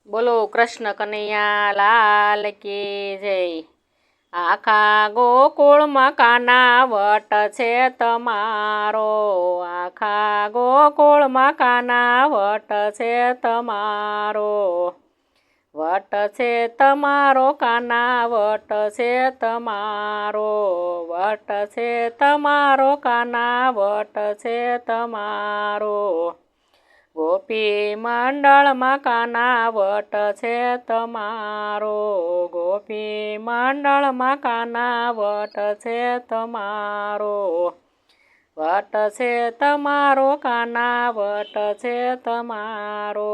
બોલો કૃષ્ણ કનૈયા લાલ કી જય। આખા ગોકુળમાં કાના વટ છે તમારો, આખા ગોકુળમાં કાના વટ છે તમારો, વટ છે તમારો કાના વટ છે તમારો, વટ છે તમારો કાના વટ છે તમારો। ગોપી મંડળમાં કાના વટ છે તમારો, ગોપી મંડળમાં કાના વટ છે તમારો, વટ છે તમારો કાના વટ છે તમારો,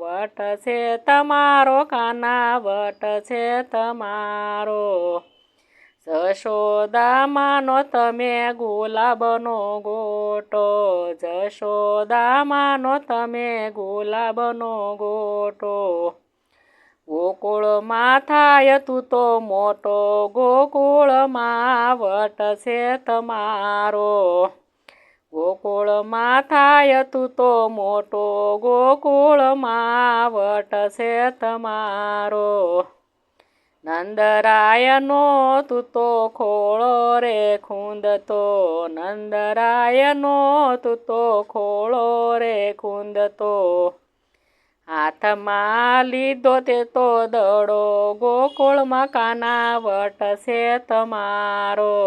વટ છે તમારો કાના વટ છે તમારો। જશોદામાનો તમે ગુલાબનો ગોટો, જશોદામાનો તમે ગુલાબનો ગોટો, ગોકુળમાં થાય તું તો મોટો, ગોકુળમાં વટ છે તમારો, ગોકુળમાં થાય તું તો મોટો, ગોકુળમાં વટ છે તમારો। નંદરાયનો તું તો ખોળો રે ખૂંદતો, નંદરાયનો તું તો ખોળો રે ખૂંદતો, હાથમાં લીધો તે તો દડો, ગોકુળમાં કાના વટ છે તમારો,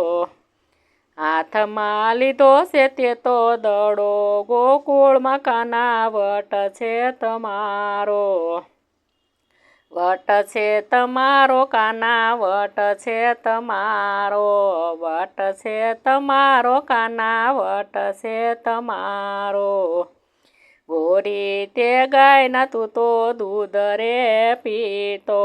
હાથમાં લીધો છે તે તો દડો, ગોકુળમાં કાના વટ છે તમારો, વટ છે તમારો કાના વટ છે તમારો, વટ છે તમારો કાના વટ છે તમારો। ગોરી તે ગાયના તું તો દૂધ રે પીતો,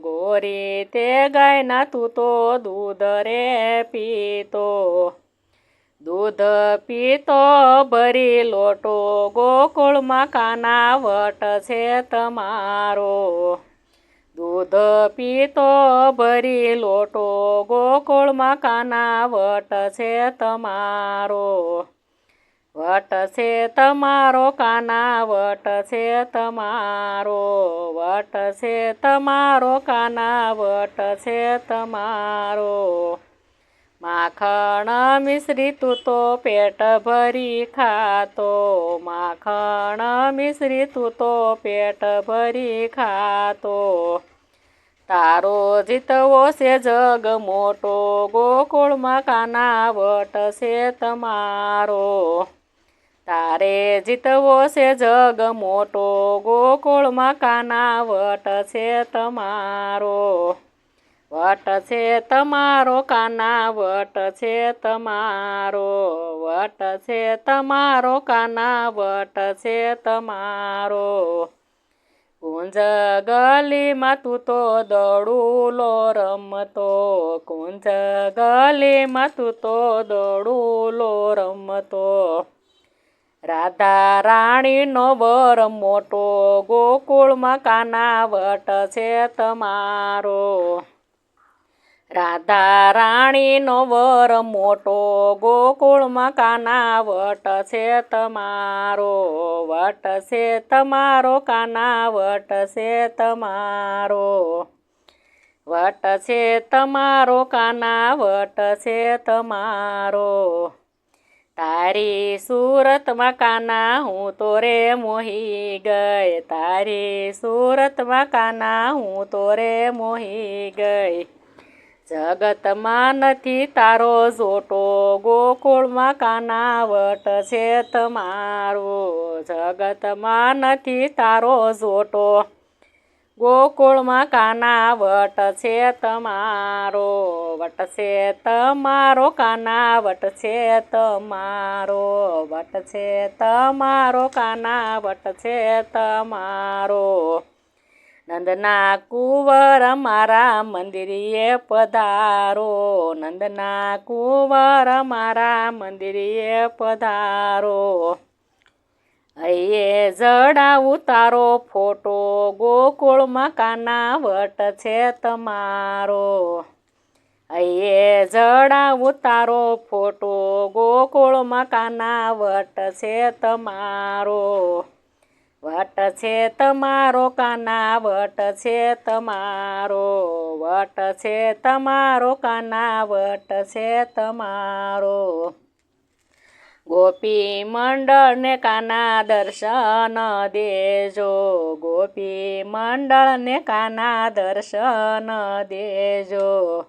ગોરી તે ગાયના તું તો દૂધ રે પીતો, દૂધ પીતો ભરી લોટો, ગોકુળમાં કાના વટ છે તમારો, દૂધ પીતો ભરી લોટો, ગોકુળમાં કાના વટ છે તમારો, વટ છે તમારો કાના વટ છે તમારો, વટ છે તમારો કાના વટ છે તમારો। માખણ મિશ્રી તું તો પેટ ભરી ખાતો, માખણ મિશ્રી તું તો પેટ ભરી ખાતો, તારો જીતવો છે જગ મોટો, ગોકુળમાં કાના વટ છે તમારો, તારે જીતવો છે જગ મોટો, ગોકુળમાં કાના વટ છે તમારો, વટ છે તમારો કાના વટ છે તમારો, વટ છે તમારો કાના વટ છે તમારો। કુંજ ગલીમાં તું તો દડુલો રમતો, કુંજ ગલીમાં તું તો દડુલો રમતો, રાધા રાણીનો વર મોટો, ગોકુળમાં કાના વટ છે તમારો, રાધા રાણીનો વર મોટો, ગોકુળમાં કાના વટ છે તમારો, વટ છે તમારો કાના વટ છે તમારો, વટ છે તમારો કાના વટ છે તમારો। તારી સુરતમાં કાના હું તો રે મોહી ગઈ, તારી સુરતમાં કાના હું તો રે મોહી ગઈ, જગતમાં નથી તારો જોટો, ગોકુળમાં કાના વટ છે તમારો, જગતમાં નથી તારો જોટો, ગોકુળમાં કાના વટ છે તમારો, વટ છે તમારો કાના વટ છે તમારો, વટ છે તમારો કાના વટ છે તમારો। નંદના કુંવર મારા મંદિરે પધારો, નંદના કુંવર મારા મંદિરે પધારો, અહીંયા જડાવું તારો ફોટો, ગોકુળમાં કાના વટ છે તમારો, અહીંયા જડાવું તારો ફોટો, ગોકુળમાં કાના વટ છે તમારો, વટ છે તમારો કાના વટ છે તમારો, વટ છે તમારો કાના વટ છે તમારો. ગોપી મંડળને કાના દર્શન દેજો, ગોપી મંડળને કાના દર્શન દેજો.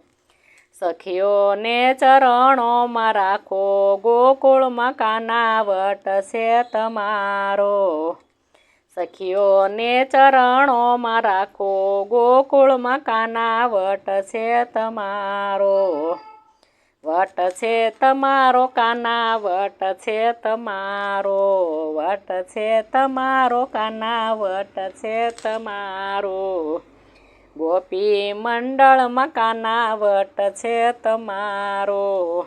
સખીઓને ચરણોમાં રાખો, ગોકુળમાં કાના વટ છે તમારો. સખીઓને ચરણોમાં રાખો, ગોકુળમાં કાના વટ છે તમારો. વટ છે તમારો કાના વટ છે તમારો, વટ છે તમારો કાના વટ છે તમારો. ગોપી મંડળમાં કાના વટ છે તમારો.